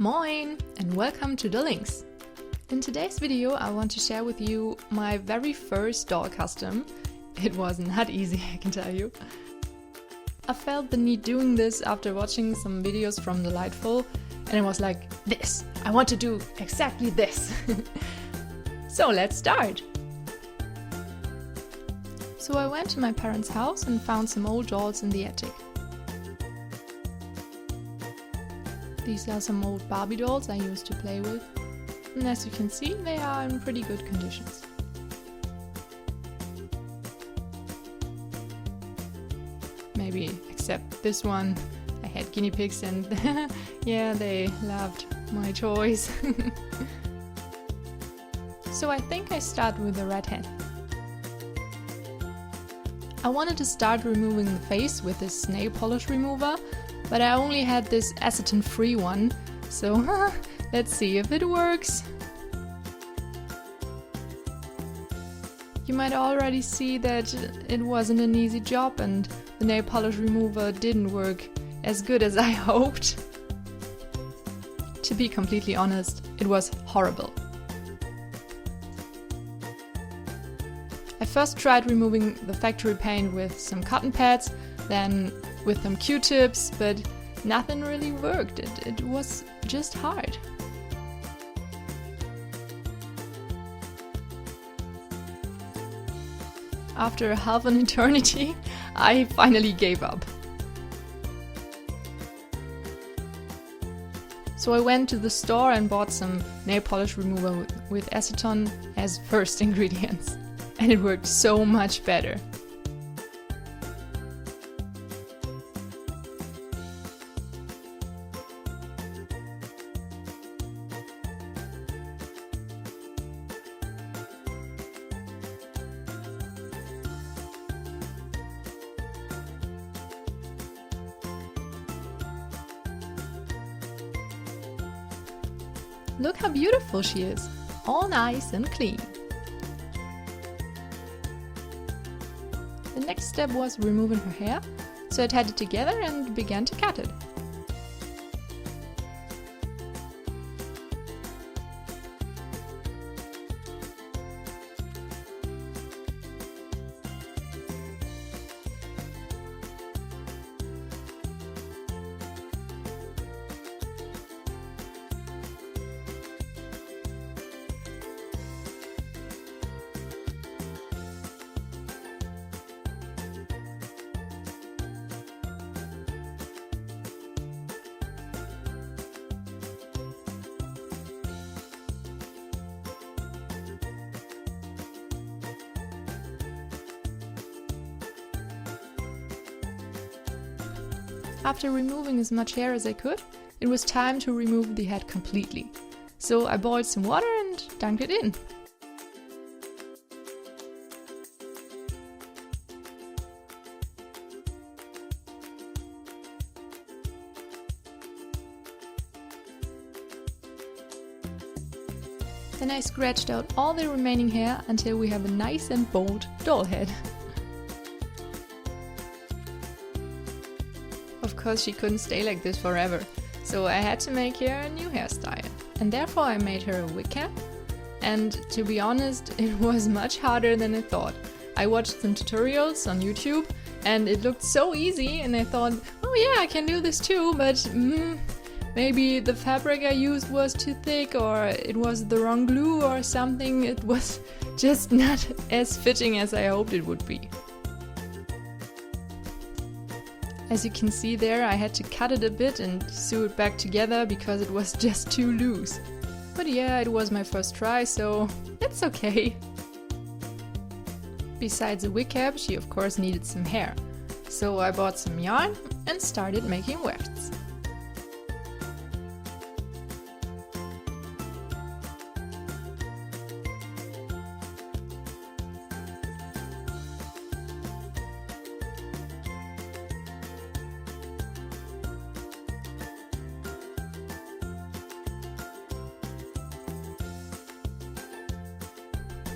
Moin and welcome to the Links. In today's video I want to share with you my very first doll custom. It was not easy, I can tell you. I felt the need doing this after watching some videos from Delightful, and it was like, this! I want to do exactly this! So let's start! So I went to my parents' house and found some old dolls in the attic. These are some old Barbie dolls I used to play with, and as you can see, they are in pretty good conditions. Maybe except this one. I had guinea pigs and yeah, they loved my toys. So I think I start with the red hen. I wanted to start removing the face with this nail polish remover, but I only had this acetone-free one, so let's see if it works. You might already see that it wasn't an easy job and the nail polish remover didn't work as good as I hoped. To be completely honest, it was horrible. I first tried removing the factory paint with some cotton pads, then with some Q-tips, but nothing really worked. It was just hard. After half an eternity, I finally gave up. So I went to the store and bought some nail polish remover with acetone as first ingredients. And it worked so much better. Look how beautiful she is, all nice and clean. The next step was removing her hair, so I tied it together and began to cut it. After removing as much hair as I could, it was time to remove the head completely. So I boiled some water and dunked it in. Then I scratched out all the remaining hair until we have a nice and bold doll head. Of course, she couldn't stay like this forever, so I had to make her a new hairstyle. And therefore I made her a wig cap. And to be honest, it was much harder than I thought. I watched some tutorials on YouTube and it looked so easy, and I thought, oh yeah, I can do this too, but maybe the fabric I used was too thick, or it was the wrong glue or something. It was just not as fitting as I hoped it would be. As you can see there, I had to cut it a bit and sew it back together because it was just too loose. But yeah, it was my first try, so it's okay. Besides a wig cap, she of course needed some hair. So I bought some yarn and started making wefts.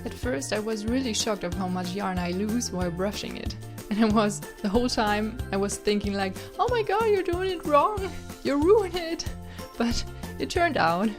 At first I was really shocked of how much yarn I lose while brushing it. And the whole time I was thinking like, oh my god, you're doing it wrong, you're ruining it. But it turned out.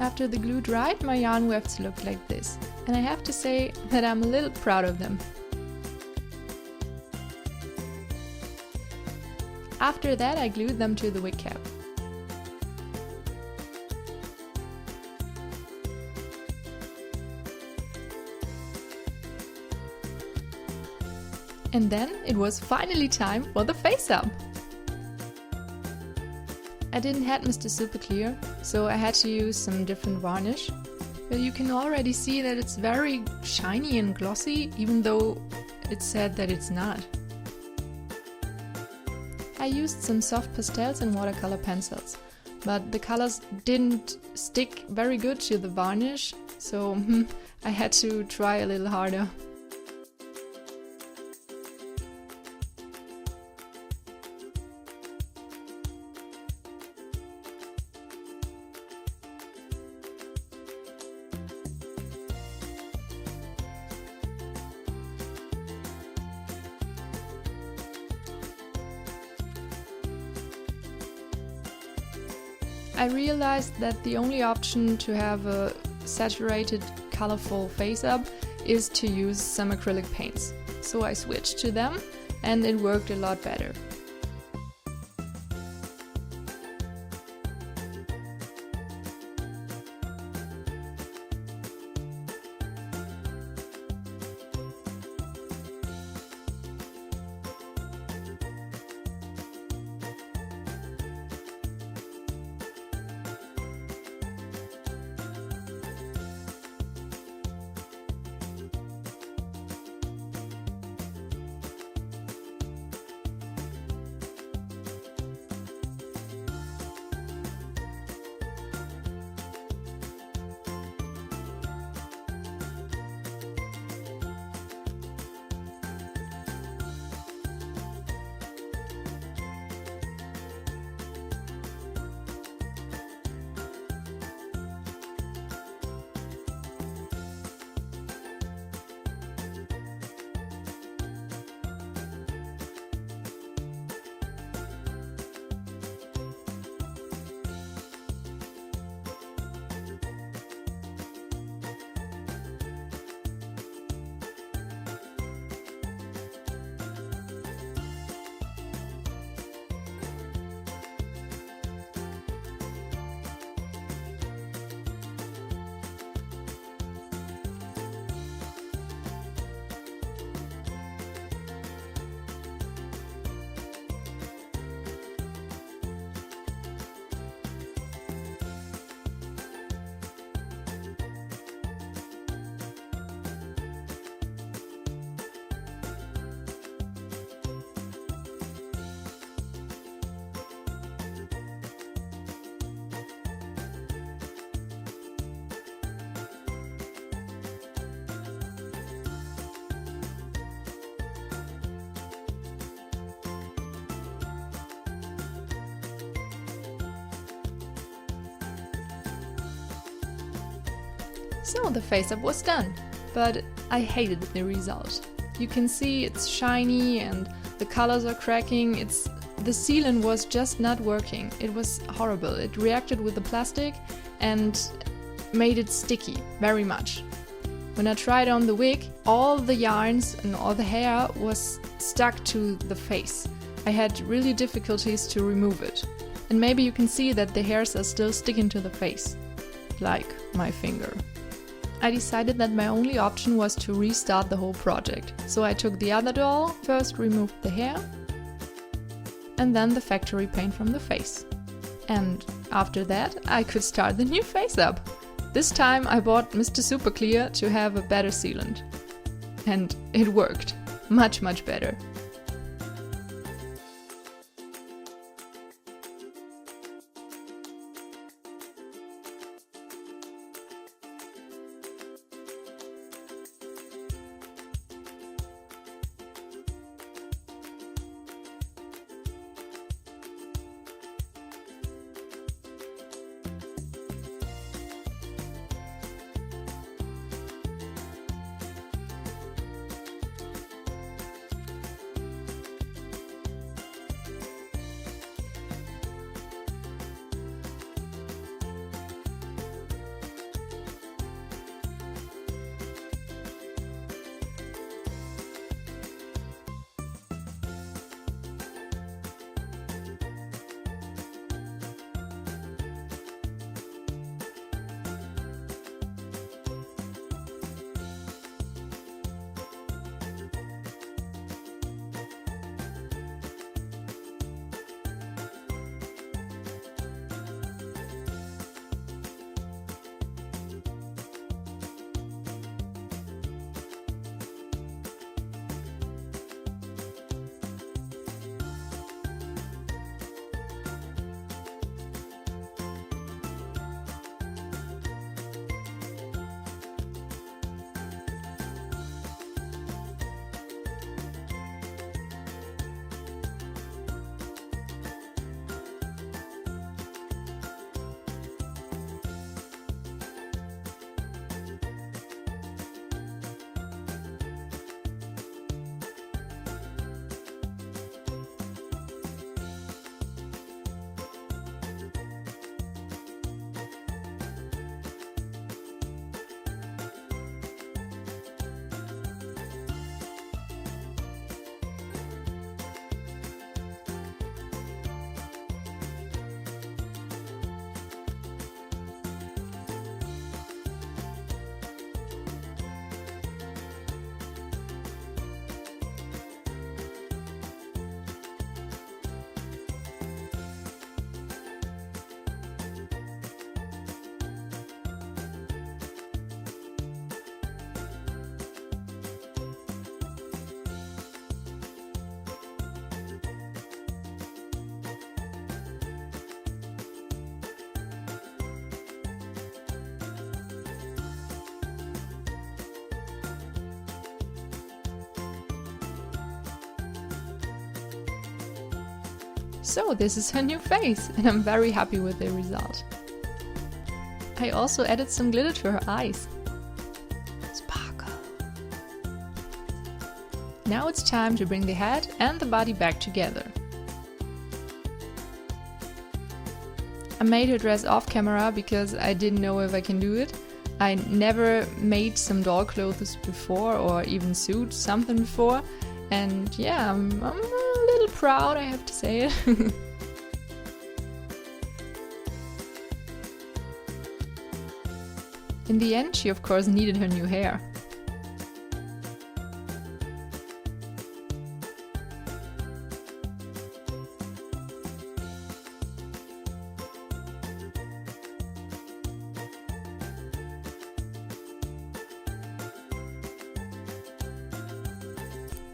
After the glue dried, my yarn wefts looked like this, and I have to say that I'm a little proud of them. After that, I glued them to the wig cap. And then it was finally time for the face-up! I didn't have Mr. Super Clear, so I had to use some different varnish. But you can already see that it's very shiny and glossy, even though it said that it's not. I used some soft pastels and watercolor pencils, but the colors didn't stick very good to the varnish, so I had to try a little harder. I realized that the only option to have a saturated, colorful face-up is to use some acrylic paints. So I switched to them and it worked a lot better. So the face-up was done, but I hated the result. You can see it's shiny and the colors are cracking. The sealant was just not working. It was horrible. It reacted with the plastic and made it sticky very much. When I tried on the wig, all the yarns and all the hair was stuck to the face. I had really difficulties to remove it. And maybe you can see that the hairs are still sticking to the face, like my finger. I decided that my only option was to restart the whole project. So I took the other doll, first removed the hair, and then the factory paint from the face. And after that, I could start the new face up. This time I bought Mr. Super Clear to have a better sealant. And it worked. Much better. So this is her new face, and I'm very happy with the result. I also added some glitter to her eyes. Sparkle! Now it's time to bring the head and the body back together. I made her dress off camera because I didn't know if I can do it. I never made some doll clothes before, or even suits, something before. And yeah, I'm a little proud, I have to say it. In the end, she of course needed her new hair.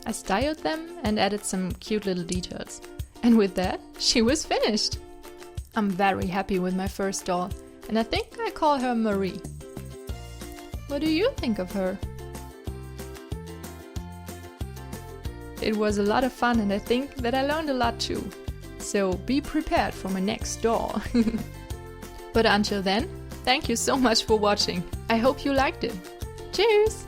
I styled them and added some cute little details. And with that, she was finished! I'm very happy with my first doll, and I think I call her Marie. What do you think of her? It was a lot of fun, and I think that I learned a lot too. So be prepared for my next doll. But until then, thank you so much for watching. I hope you liked it. Cheers!